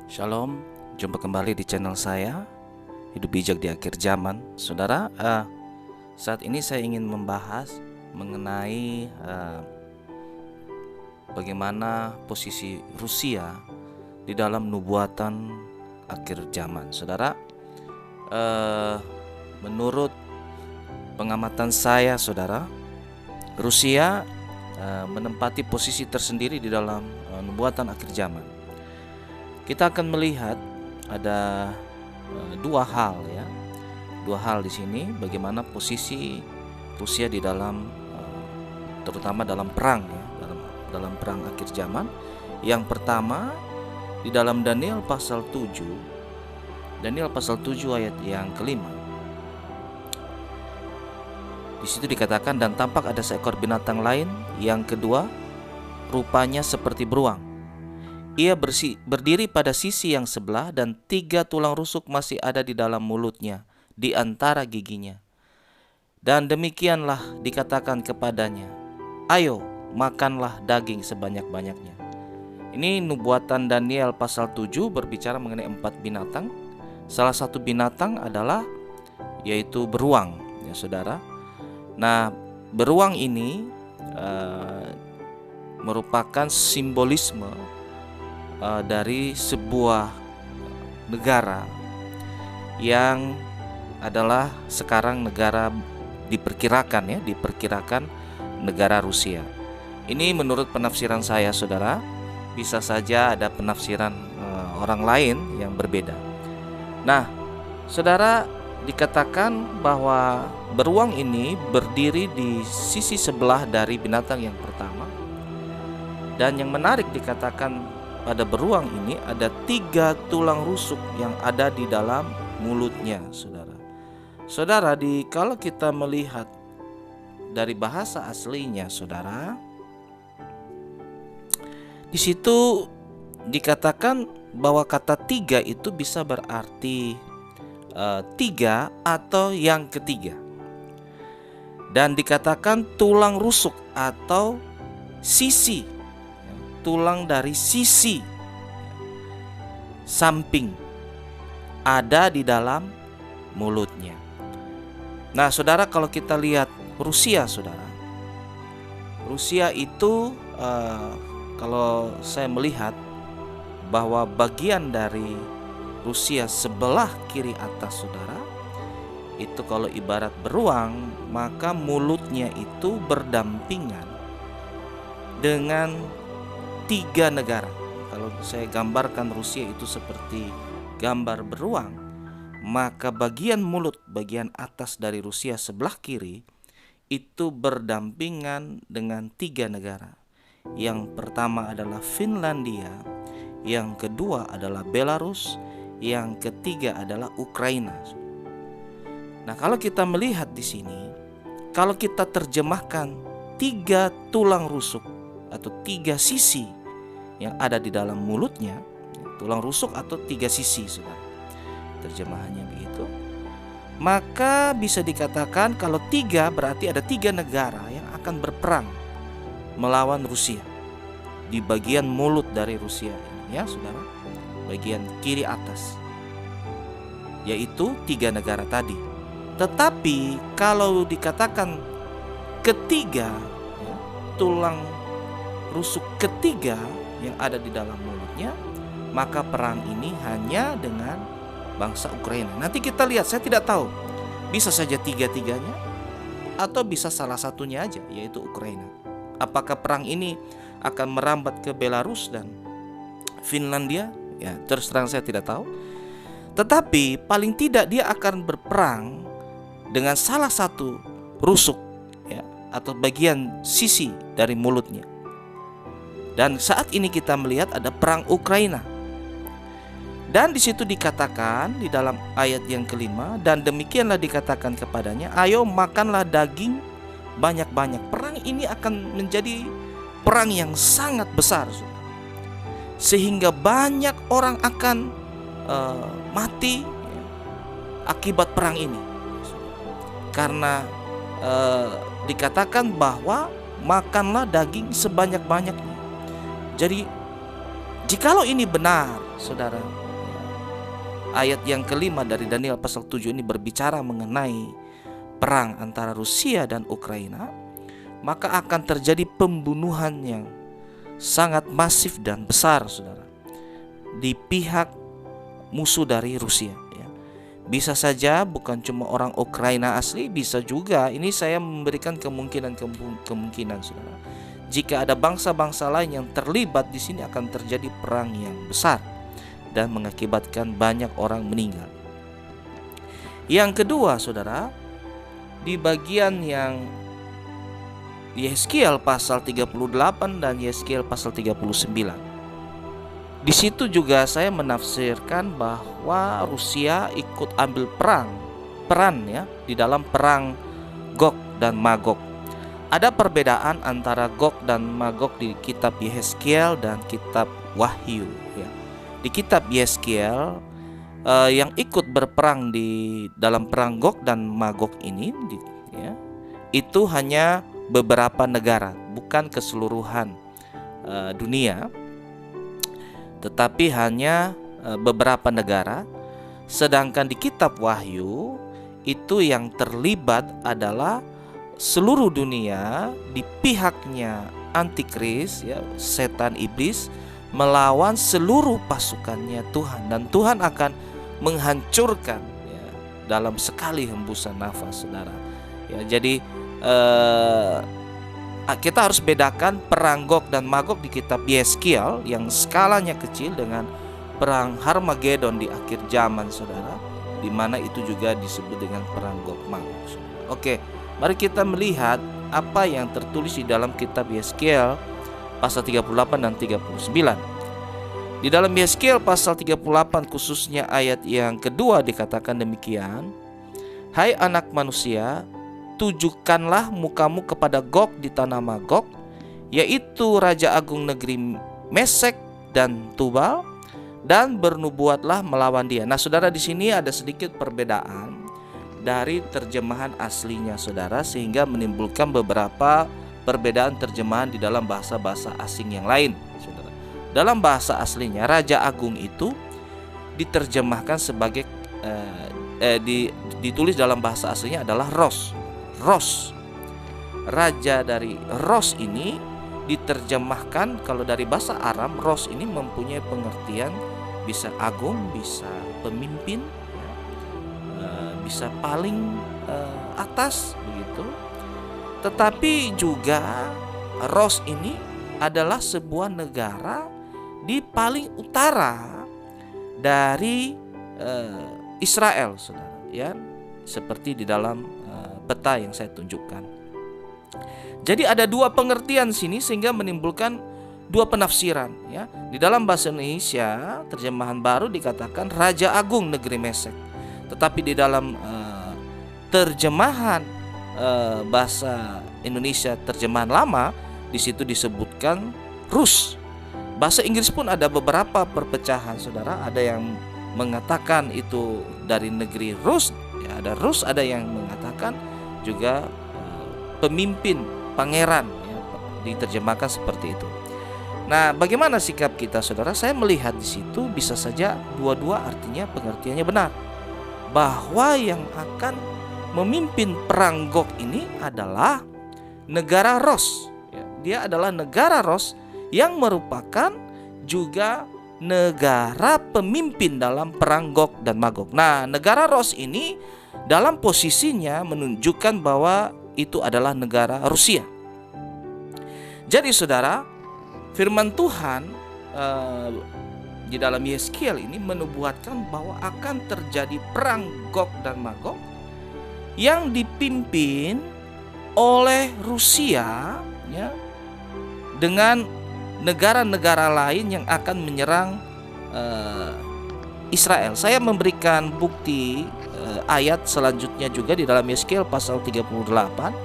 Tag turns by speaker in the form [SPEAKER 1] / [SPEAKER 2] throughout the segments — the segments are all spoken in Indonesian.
[SPEAKER 1] Shalom, jumpa kembali di channel saya, Hidup Bijak di Akhir Zaman. Saudara, saat ini saya ingin membahas mengenai bagaimana posisi Rusia di dalam nubuatan akhir zaman. Saudara, menurut pengamatan saya, saudara, Rusia menempati posisi tersendiri di dalam nubuatan akhir zaman. Kita akan melihat ada dua hal di sini, bagaimana posisi Rusia di dalam terutama dalam perang dalam perang akhir zaman. Yang pertama di dalam Daniel pasal 7 ayat yang kelima. Di situ dikatakan, dan tampak ada seekor binatang lain yang kedua, rupanya seperti beruang. Ia berdiri pada sisi yang sebelah, dan 3 tulang rusuk masih ada di dalam mulutnya, di antara giginya. Dan demikianlah dikatakan kepadanya, ayo makanlah daging sebanyak-banyaknya. Ini nubuatan Daniel pasal 7 berbicara mengenai 4 binatang. Salah satu binatang adalah yaitu beruang, ya saudara. Nah, beruang ini merupakan simbolisme dari sebuah negara yang adalah sekarang negara diperkirakan negara Rusia. Ini menurut penafsiran saya, saudara. Bisa saja ada penafsiran orang lain yang berbeda. Nah, saudara, dikatakan bahwa beruang ini berdiri di sisi sebelah dari binatang yang pertama. Dan yang menarik dikatakan, pada beruang ini ada 3 tulang rusuk yang ada di dalam mulutnya, saudara. Saudara, kalau kita melihat dari bahasa aslinya, saudara, di situ dikatakan bahwa kata 3 itu bisa berarti 3 atau yang ketiga. Dan dikatakan tulang rusuk atau sisi, tulang dari sisi samping ada di dalam mulutnya. Nah, saudara, kalau kita lihat Rusia, saudara, Rusia itu kalau saya melihat bahwa bagian dari Rusia sebelah kiri atas, saudara, itu kalau ibarat beruang, maka mulutnya itu berdampingan dengan 3 negara. Kalau saya gambarkan Rusia itu seperti gambar beruang, maka bagian mulut, bagian atas dari Rusia sebelah kiri itu berdampingan dengan 3 negara. Yang pertama adalah Finlandia, yang kedua adalah Belarus, yang ketiga adalah Ukraina. Nah, kalau kita melihat di sini, kalau kita terjemahkan 3 tulang rusuk atau 3 sisi yang ada di dalam mulutnya, tulang rusuk atau 3 sisi, saudara, terjemahannya begitu, maka bisa dikatakan kalau 3 berarti ada 3 negara yang akan berperang melawan Rusia di bagian mulut dari Rusia ini, ya saudara, bagian kiri atas, yaitu 3 negara tadi. Tetapi kalau dikatakan ketiga, ya, tulang rusuk ketiga yang ada di dalam mulutnya, maka perang ini hanya dengan bangsa Ukraina. Nanti kita lihat, saya tidak tahu, bisa saja 3-tiganya atau bisa salah satunya aja, yaitu Ukraina. Apakah perang ini akan merambat ke Belarus dan Finlandia? Ya, terus terang saya tidak tahu. Tetapi paling tidak dia akan berperang dengan salah satu rusuk, ya, atau bagian sisi dari mulutnya. Dan saat ini kita melihat ada perang Ukraina. Dan di situ dikatakan di dalam ayat yang kelima, dan demikianlah dikatakan kepadanya, ayo makanlah daging banyak-banyak. Perang ini akan menjadi perang yang sangat besar, sehingga banyak orang akan mati akibat perang ini. Karena dikatakan bahwa makanlah daging sebanyak-banyaknya. Jadi jikalau ini benar, saudara. Ayat yang kelima dari Daniel pasal 7 ini berbicara mengenai perang antara Rusia dan Ukraina. Maka akan terjadi pembunuhan yang sangat masif dan besar, saudara, di pihak musuh dari Rusia. Bisa saja bukan cuma orang Ukraina asli, bisa juga, ini saya memberikan kemungkinan, saudara. Jika ada bangsa-bangsa lain yang terlibat di sini, akan terjadi perang yang besar dan mengakibatkan banyak orang meninggal. Yang kedua, saudara, di bagian yang Yehezkiel pasal 38 dan Yehezkiel pasal 39. Di situ juga saya menafsirkan bahwa Rusia ikut ambil peran ya di dalam perang Gog dan Magog. Ada perbedaan antara Gog dan Magog di kitab Yehezkiel dan kitab Wahyu ya. Di kitab Yehezkiel yang ikut berperang di dalam perang Gog dan Magog ini itu hanya beberapa negara, bukan keseluruhan dunia, tetapi hanya beberapa negara. Sedangkan di kitab Wahyu itu yang terlibat adalah seluruh dunia di pihaknya antikris ya, setan iblis, melawan seluruh pasukannya Tuhan, dan Tuhan akan menghancurkan ya, dalam sekali hembusan nafas, saudara. Ya, jadi kita harus bedakan perang Gog dan Magog di kitab Yehezkiel yang skalanya kecil dengan perang Harmagedon di akhir zaman, saudara, di mana itu juga disebut dengan perang Gog Magog. Oke, mari kita melihat apa yang tertulis di dalam kitab Yehezkiel pasal 38 dan 39. Di dalam Yehezkiel pasal 38 khususnya ayat yang kedua dikatakan demikian: "Hai anak manusia, tujukanlah mukamu kepada Gog di tanah Magog, yaitu Raja Agung negeri Mesek dan Tubal, dan bernubuatlah melawan dia." Nah, saudara, di sini ada sedikit perbedaan dari terjemahan aslinya, saudara, sehingga menimbulkan beberapa perbedaan terjemahan di dalam bahasa-bahasa asing yang lain, saudara. Dalam bahasa aslinya, Raja Agung itu diterjemahkan sebagai ditulis dalam bahasa aslinya adalah Ros. Raja dari Ros ini diterjemahkan, kalau dari bahasa Aram, Ros ini mempunyai pengertian bisa agung, bisa pemimpin ya, bisa paling atas begitu. Tetapi juga Ros ini adalah sebuah negara di paling utara dari Israel, saudara, ya, seperti di dalam peta yang saya tunjukkan. Jadi ada dua pengertian sini sehingga menimbulkan dua penafsiran ya. Di dalam bahasa Indonesia terjemahan baru dikatakan Raja Agung negeri Mesek, tetapi di dalam terjemahan bahasa Indonesia terjemahan lama di situ disebutkan Rus. Bahasa Inggris pun ada beberapa perpecahan, saudara. Ada yang mengatakan itu dari negeri Rus, ya, ada Rus, ada yang mengatakan juga pemimpin, pangeran ya, diterjemahkan seperti itu. Nah, bagaimana sikap kita, saudara? Saya melihat di situ bisa saja dua-dua artinya pengertiannya benar, bahwa yang akan memimpin perang Gog ini adalah negara Ros ya. Dia adalah negara Ros yang merupakan juga negara pemimpin dalam perang Gog dan Magog. Nah, negara Ros ini dalam posisinya menunjukkan bahwa itu adalah negara Rusia. Jadi, saudara, firman Tuhan di dalam Yehezkiel ini menubuatkan bahwa akan terjadi perang Gog dan Magog yang dipimpin oleh Rusia ya, dengan negara-negara lain yang akan menyerang Israel. Saya memberikan bukti ayat selanjutnya juga di dalam Yehezkiel pasal 38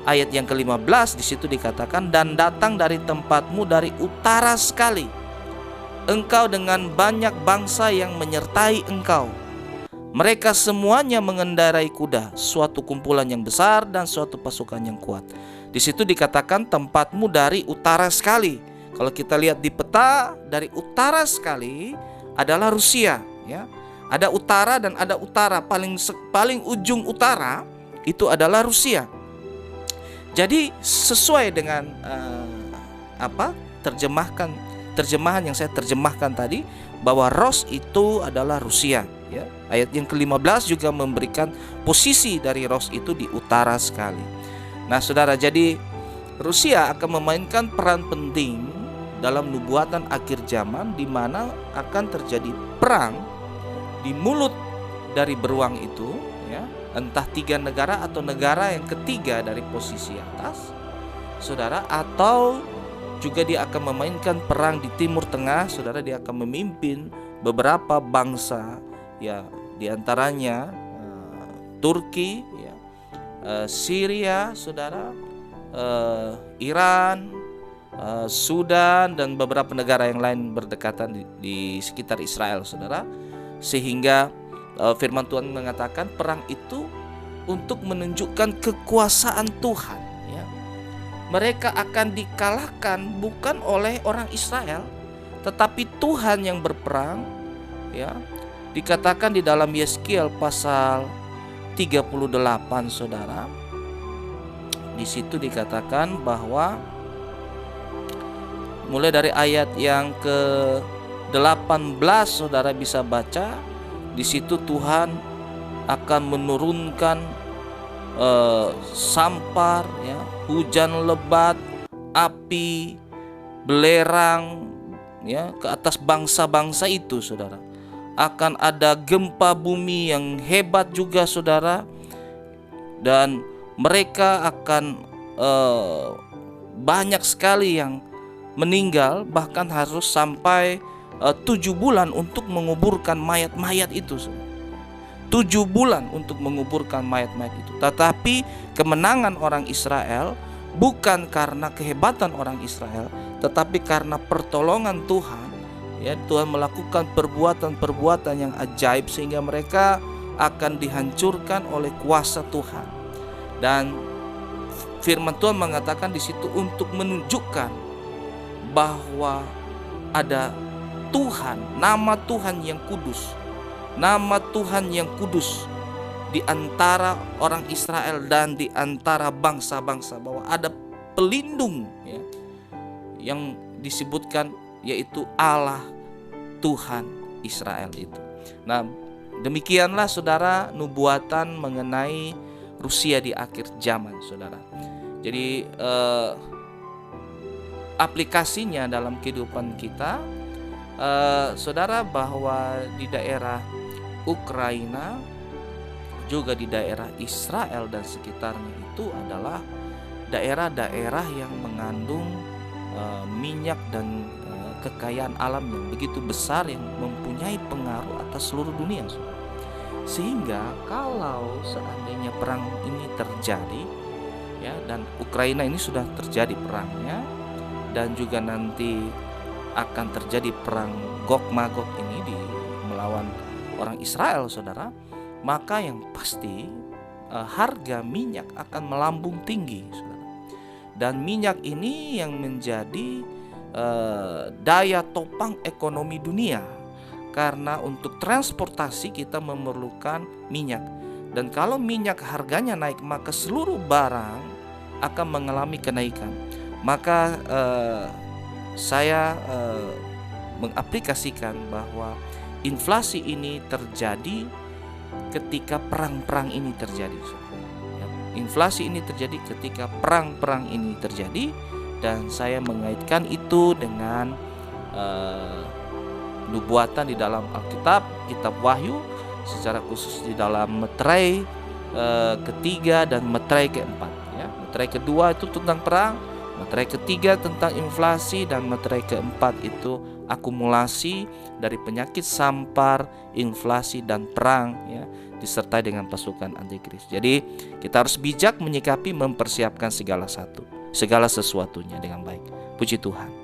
[SPEAKER 1] ayat yang ke-15. Di situ dikatakan, "Dan datang dari tempatmu dari utara sekali engkau dengan banyak bangsa yang menyertai engkau. Mereka semuanya mengendarai kuda, suatu kumpulan yang besar dan suatu pasukan yang kuat." Di situ dikatakan tempatmu dari utara sekali. Kalau kita lihat di peta, dari utara sekali adalah Rusia, ya. Ada utara dan ada utara, paling ujung utara itu adalah Rusia. Jadi sesuai dengan terjemahan yang saya terjemahkan tadi, bahwa Ros itu adalah Rusia, ya. Ayat yang ke-15 juga memberikan posisi dari Ros itu di utara sekali. Nah, saudara, jadi Rusia akan memainkan peran penting dalam nubuatan akhir zaman, di mana akan terjadi perang di mulut dari beruang itu, ya, entah 3 negara atau negara yang ketiga dari posisi atas, saudara, atau juga dia akan memainkan perang di Timur Tengah, saudara. Dia akan memimpin beberapa bangsa, ya, diantaranya Turki, ya, Syria, saudara, Iran, Sudan, dan beberapa negara yang lain berdekatan di sekitar Israel, saudara. Sehingga firman Tuhan mengatakan perang itu untuk menunjukkan kekuasaan Tuhan, ya. Mereka akan dikalahkan bukan oleh orang Israel, tetapi Tuhan yang berperang, ya. Dikatakan di dalam Yeskiel pasal 38, saudara. Di situ dikatakan bahwa mulai dari ayat yang ke-18, saudara bisa baca. Di situ Tuhan akan menurunkan sampar, ya, hujan lebat, api, belerang, ya, ke atas bangsa-bangsa itu, saudara. Akan ada gempa bumi yang hebat juga, saudara. Dan mereka akan banyak sekali yang meninggal, bahkan harus sampai 7 bulan untuk menguburkan mayat-mayat itu. 7 bulan untuk menguburkan mayat-mayat itu. Tetapi kemenangan orang Israel bukan karena kehebatan orang Israel, tetapi karena pertolongan Tuhan, ya. Tuhan melakukan perbuatan-perbuatan yang ajaib sehingga mereka akan dihancurkan oleh kuasa Tuhan. Dan firman Tuhan mengatakan di situ untuk menunjukkan bahwa ada Tuhan, nama Tuhan yang kudus, nama Tuhan yang kudus di antara orang Israel dan di antara bangsa-bangsa, bahwa ada pelindung, ya, yang disebutkan yaitu Allah Tuhan Israel itu. Nah, demikianlah, saudara, nubuatan mengenai Rusia di akhir zaman, saudara. Jadi aplikasinya dalam kehidupan kita, saudara, bahwa di daerah Ukraina, juga di daerah Israel dan sekitarnya itu adalah daerah-daerah yang mengandung minyak dan kekayaan alam yang begitu besar, yang mempunyai pengaruh atas seluruh dunia, saudara. Sehingga kalau seandainya perang ini terjadi, ya, dan Ukraina ini sudah terjadi perangnya, dan juga nanti akan terjadi perang Gog-Magog ini melawan orang Israel, saudara, maka yang pasti harga minyak akan melambung tinggi, saudara. Dan minyak ini yang menjadi daya topang ekonomi dunia, karena untuk transportasi kita memerlukan minyak. Dan kalau minyak harganya naik, maka seluruh barang akan mengalami kenaikan. Maka saya mengaplikasikan bahwa inflasi ini terjadi ketika perang-perang ini terjadi. Inflasi ini terjadi ketika perang-perang ini terjadi, dan saya mengaitkan itu dengan nubuatan di dalam Alkitab, kitab Wahyu, secara khusus di dalam Meterai ketiga dan Meterai keempat, ya. Meterai kedua itu tentang perang, Meterai ketiga tentang inflasi, dan Meterai keempat itu akumulasi dari penyakit sampar, inflasi, dan perang, ya, disertai dengan pasukan antikris. Jadi kita harus bijak menyikapi, mempersiapkan segala sesuatunya dengan baik. Puji Tuhan.